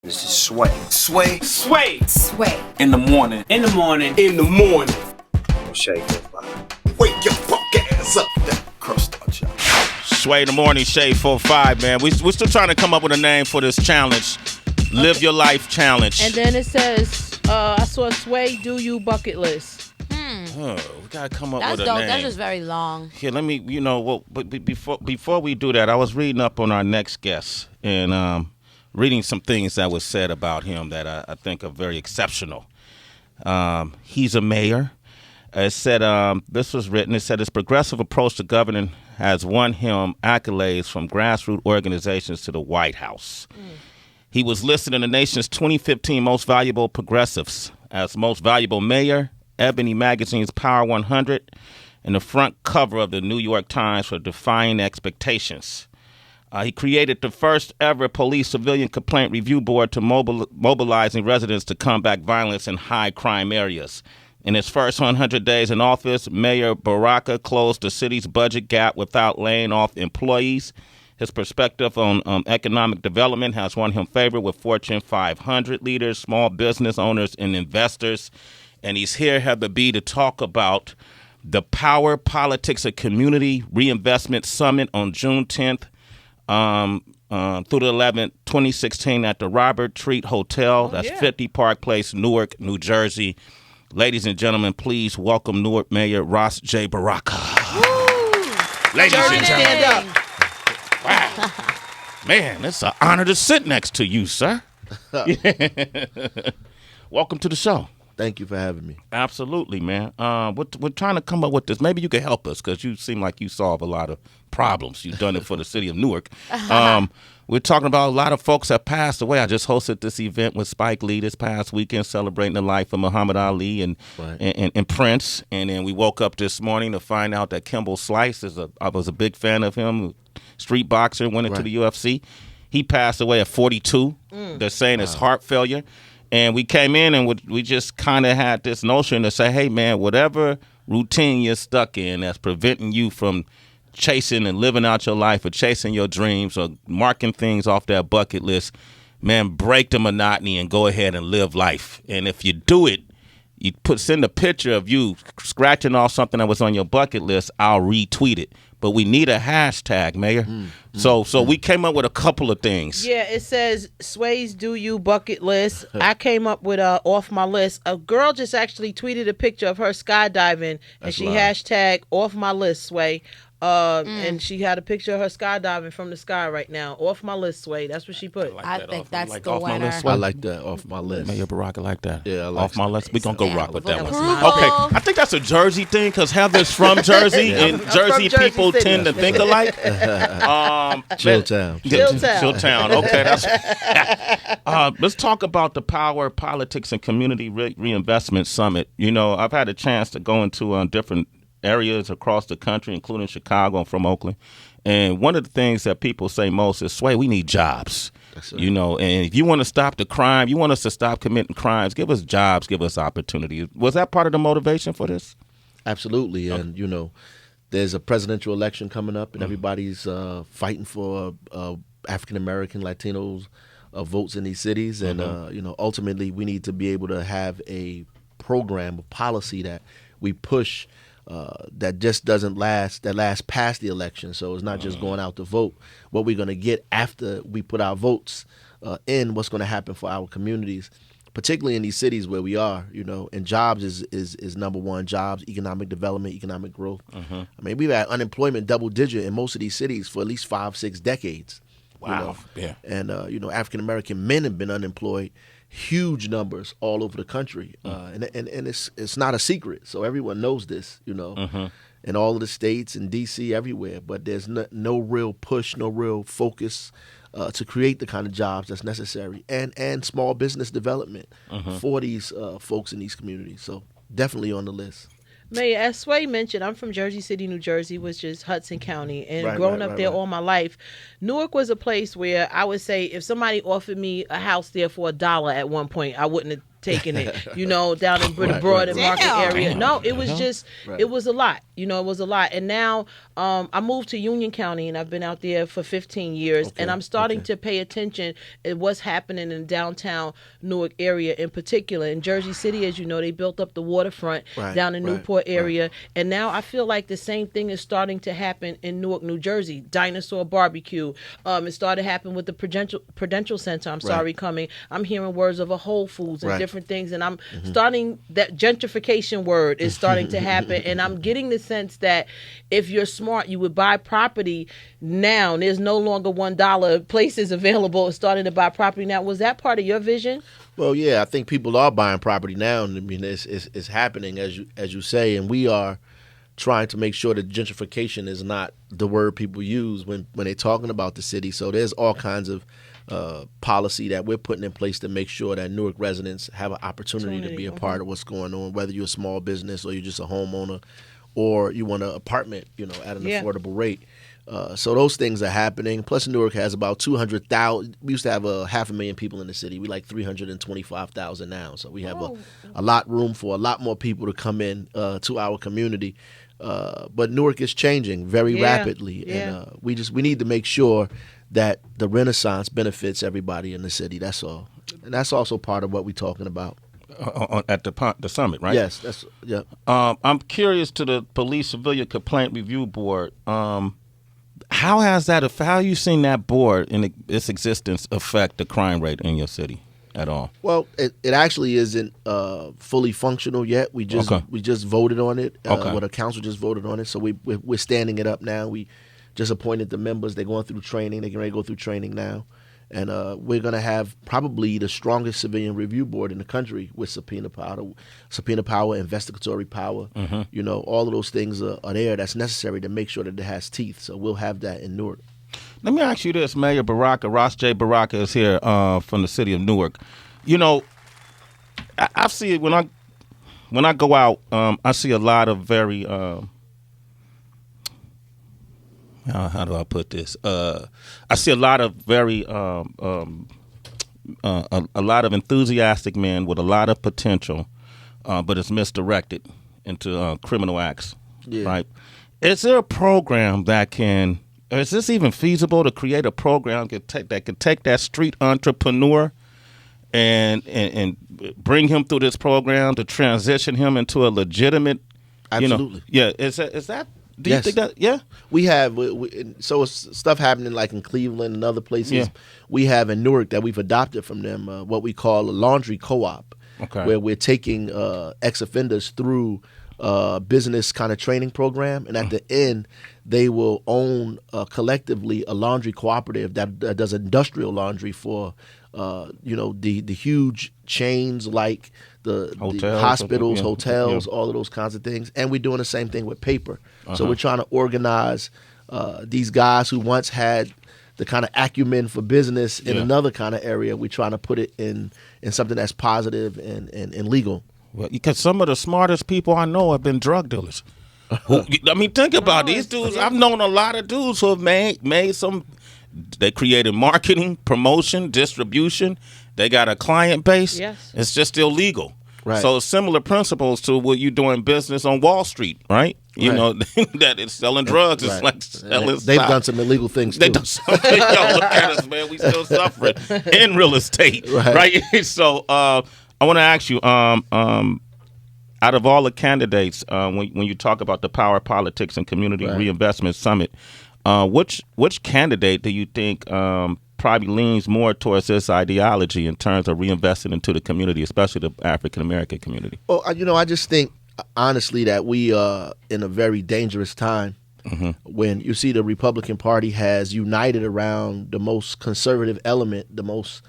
This is Sway. Sway. Sway. Sway. In the morning. In the morning. In the morning. Shade 45. Wake your fuck ass up. That crust out, y'all. Sway in the morning, Shade 45, man. We're still trying to come up with a name for this challenge. Live Your Life Challenge. And then it says, I saw Sway do you bucket list. Oh, we gotta come up That's with a dope. name. That's just very long. Here, let me, but before we do that, I was reading up on our next guest and reading some things that was said about him that I think are very exceptional. He's a mayor. It said, this was written, it said his progressive approach to governing has won him accolades from grassroots organizations to the White House. He was listed in the nation's 2015 Most Valuable Progressives as Most Valuable Mayor, Ebony Magazine's Power 100, and the front cover of the New York Times for Defying Expectations. He created the first ever police civilian complaint review board to mobilizing residents to combat violence in high crime areas. In his first 100 days in office, Mayor Baraka closed the city's budget gap without laying off employees. His perspective on economic development has won him favor with Fortune 500 leaders, small business owners, and investors. And he's here, Heather B., to talk about the Power, Politics, and Community Reinvestment Summit on June 10th through the 11th, 2016 at the Robert Treat Hotel. That's 50 Park Place, Newark, New Jersey. Ladies and gentlemen, please welcome Newark Mayor Ras J. Baraka. Ladies and gentlemen. Stand up. Wow. Man, it's an honor to sit next to you, sir. Welcome to the show. Thank you for having me. Absolutely, man. We're trying to come up with this. Maybe you could help us because you seem like you solve a lot of problems. You've done it for the city of Newark. We're talking about a lot of folks that passed away. I just hosted this event with Spike Lee this past weekend celebrating the life of Muhammad Ali and Prince. And then we woke up this morning to find out that Kimball Slice, I was a big fan of him, street boxer, went into the UFC. He passed away at 42. They're saying it's heart failure. And we came in and we just kind of had this notion to say, hey, man, whatever routine you're stuck in that's preventing you from chasing and living out your life or chasing your dreams or marking things off that bucket list, man, break the monotony and go ahead and live life. And if you do it, you send a picture of you scratching off something that was on your bucket list, I'll retweet it. But we need a hashtag, Mayor. So we came up with a couple of things. Yeah, it says Sway's do you bucket list. I came up with off my list. A girl just actually tweeted a picture of her skydiving, and she hashtag off my list, Sway. And she had a picture of her skydiving from the sky right now. Off my list, Sway. That's what she put. I think that's the off my winner. list, I like that off my list. Mayor Baraka like that. Yeah, I like off my list. We're going to go rock with that one. Approval. Okay, I think that's a Jersey thing because Heather's from Jersey and Jersey from Jersey people City. tend to think alike. Chilltown. Chilltown. Okay, that's. Let's talk about the Power, Politics, and Community Reinvestment Summit. You know, I've had a chance to go into different areas across the country, including Chicago. I'm from Oakland. And one of the things that people say most is, Sway, we need jobs. You know, and if you want to stop the crime, you want us to stop committing crimes, give us jobs, give us opportunities. Was that part of the motivation for this? Absolutely. And, you know, there's a presidential election coming up, and everybody's fighting for African-American, Latinos votes in these cities. And, you know, ultimately we need to be able to have a program, a policy that we push that just doesn't last past the election. So it's not just going out to vote. What we're going to get after we put our votes in, what's going to happen for our communities, particularly in these cities where we are, you know, and jobs is number one. Jobs, economic development, economic growth. I mean, we've had unemployment double digit in most of these cities for at least 5-6 decades. Wow. You know? Yeah. And, you know, African-American men have been unemployed, huge numbers all over the country. And it's not a secret. So everyone knows this, you know, in all of the states and D.C., everywhere. But there's no real push, no real focus to create the kind of jobs that's necessary and small business development for these folks in these communities. So definitely on the list. Mayor, as Sway mentioned, I'm from Jersey City, New Jersey, which is Hudson County. And growing up there all my life, Newark was a place where I would say if somebody offered me a house there for $1 at one point, I wouldn't have taking it, down in the Broad and Market area. No, it was just, it was a lot. It was a lot. And now I moved to Union County, and I've been out there for 15 years, and I'm starting to pay attention at what's happening in downtown Newark area in particular. In Jersey City, as you know, they built up the waterfront down in Newport area, and now I feel like the same thing is starting to happen in Newark, New Jersey. Dinosaur Barbecue. It started happening with the Prudential Center. Coming. I'm hearing words of a Whole Foods and different things, and I'm starting, that gentrification word is starting to happen, and I'm getting the sense that if you're smart, you would buy property now. There's no longer $1 places available starting to buy property now. Was that part of your vision? Well, yeah, I think people are buying property now. I mean, it's happening, as you say, and we are trying to make sure that gentrification is not the word people use when they're talking about the city. So there's all kinds of policy that we're putting in place to make sure that Newark residents have an opportunity to be a part of what's going on, whether you're a small business or you're just a homeowner or you want an apartment, at an affordable rate. So those things are happening. Plus, Newark has about 200,000. We used to have 500,000 people in the city. We like 325,000 now. So we have a lot room for a lot more people to come in to our community. But Newark is changing very rapidly, and we need to make sure that the Renaissance benefits everybody in the city. That's all, and that's also part of what we're talking about at the summit, right? Yes, I'm curious to the Police Civilian Complaint Review Board. How are you seeing that board in its existence affect the crime rate in your city at all? Well, it actually isn't fully functional yet. We just voted on it. Well, the council just voted on it, so we're standing it up now. We just appointed the members. They're going through training. They're ready to go through training now. And we're going to have probably the strongest civilian review board in the country with subpoena power, investigatory power. All of those things are there that's necessary to make sure that it has teeth. So we'll have that in Newark. Let me ask you this, Mayor Baraka. Ross J. Baraka is here from the city of Newark. I see it when I go out. I see a lot of very how do I put this? I see a lot of very a lot of enthusiastic men with a lot of potential, but it's misdirected into criminal acts. Right? Is there a program that can? Or is this even feasible to create a program that could take that street entrepreneur and bring him through this program to transition him into a legitimate? Absolutely. Is that? Do you think that? Yeah. We have so it's stuff happening like in Cleveland and other places. Yeah. We have in Newark that we've adopted from them what we call a laundry co-op, where we're taking ex-offenders through business kind of training program, and at the end they will own collectively a laundry cooperative that does industrial laundry for the huge chains like the hospitals, hotels, all of those kinds of things. And we're doing the same thing with paper. So we're trying to organize these guys who once had the kind of acumen for business in another kind of area. We're trying to put it in something that's positive and legal. Well, because some of the smartest people I know have been drug dealers. Think about these dudes. I've known a lot of dudes who have made some. They created marketing, promotion, distribution. They got a client base. Yes. It's just illegal. Right. So similar principles to what you doing business on Wall Street, right? You know, that it's selling drugs. It's like selling They've stock. Done some illegal things too. They done something. Look at us, man. We still suffering in real estate, right? So I want to ask you, out of all the candidates, when you talk about the Power Politics and Community Reinvestment Summit, which candidate do you think probably leans more towards this ideology in terms of reinvesting into the community, especially the African American community? Well, I just think honestly that we are in a very dangerous time when you see the Republican Party has united around the most conservative element, the most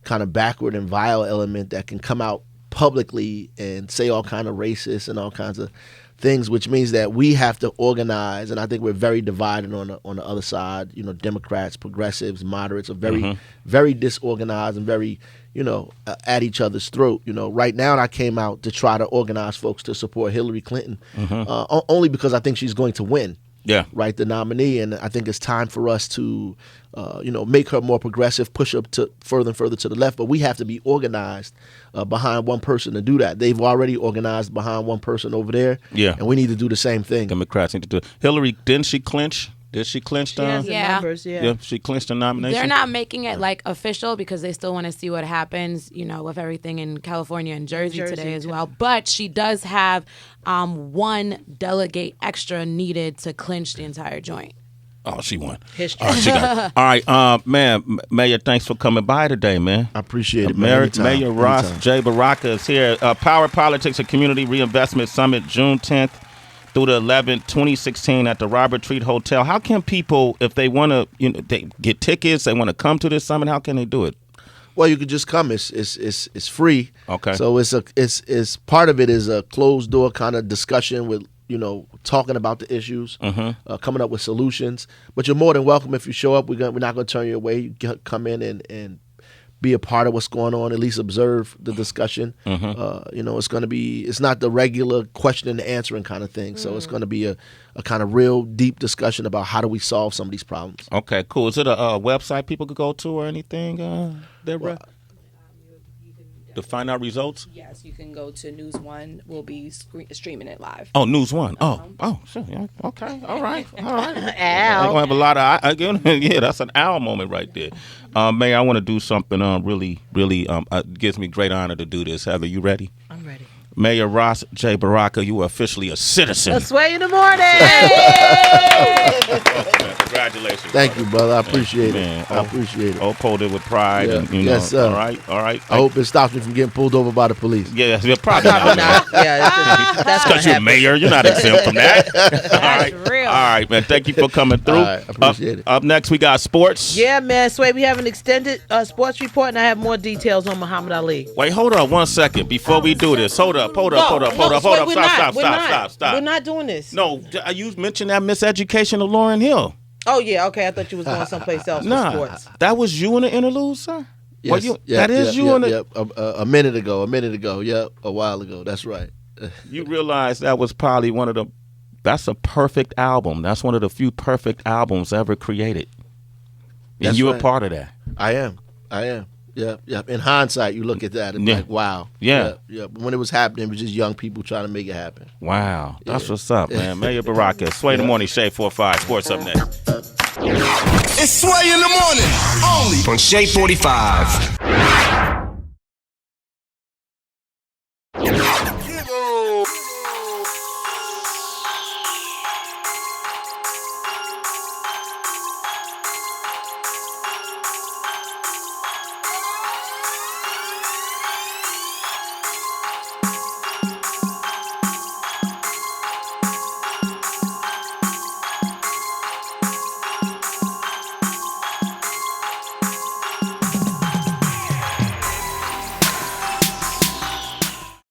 kind of backward and vile element that can come out publicly and say all kind of racist and all kinds of things, which means that we have to organize, and I think we're very divided on the other side. Democrats, progressives, moderates are very, very disorganized and very, at each other's throat. Right now I came out to try to organize folks to support Hillary Clinton, only because I think she's going to win. right, the nominee. And I think it's time for us to, make her more progressive, push up to further and further to the left. But we have to be organized behind one person to do that. They've already organized behind one person over there. Yeah. And we need to do the same thing. Democrats need to do it. Hillary, didn't she clinch? Did she clinch She has the the numbers, Yeah, she clinched the nomination. They're not making it like official because they still want to see what happens, with everything in California and Jersey today as well. But she does have one delegate extra needed to clinch the entire joint. Oh, she won. History. All right, she got it. All right, man, Mayor, thanks for coming by today, man. I appreciate it, man. Mayor Ross J. Baraka is here. Power Politics and Community Reinvestment Summit, June 10th through the 11th, 2016 at the Robert Treat Hotel. How can people, if they want to, they get tickets, they want to come to this summit, how can they do it? Well, you could just come. It's free. Okay. So it's part of it is a closed door kind of discussion with talking about the issues, coming up with solutions. But you're more than welcome if you show up. We're not going to turn you away. You come in and be a part of what's going on. At least observe the discussion. It's going to be. It's not the regular question and answering kind of thing. So it's going to be a kind of real deep discussion about how do we solve some of these problems. Okay, cool. Is it a website people could go to or anything, Deborah? To find out results? Yes, you can go to News One. We'll be streaming it live. Oh, News One. Oh, sure. Yeah. Okay. All right. Al. They're gonna have a lot of yeah. That's an Al moment right there. Mayor, I want to do something really gives me great honor to do this. Heather, you ready? I'm ready. Mayor Ross J. Baraka, you are officially a citizen. A Sway in the morning. Congratulations. Thank you, brother. I appreciate Man, it. I appreciate it. Uphold it with pride. Yeah. And, Yes, sir. All right. I hope it stops me from getting pulled over by the police. Yeah, probably Probably not. not. Yeah, that's Because you're mayor, you're not exempt from that. All right. real. All right, man. Thank you for coming through. All right, appreciate it. Up next, we got sports. Yeah, man. Sway, we have an extended sports report, and I have more details on Muhammad Ali. Wait, hold on 1 second before we do this. Hold up. Stop. We're not doing this. No, you mentioned that miseducation of Lauryn Hill. Oh, yeah. Okay, I thought you was going someplace else for sports. That was you in the interlude, sir? Yes, a minute ago. Yep, a while ago. That's right. You realize that was probably that's a perfect album. That's one of the few perfect albums ever created. And That's you right. were part of that. I am. Yeah. In hindsight, you look at that and be like, wow. Yeah. But when it was happening, it was just young people trying to make it happen. Wow. That's what's up, man. Mayor Baraka, Sway in the Morning, Shade 45. Sports up next. It's Sway in the morning, only On Shade 45.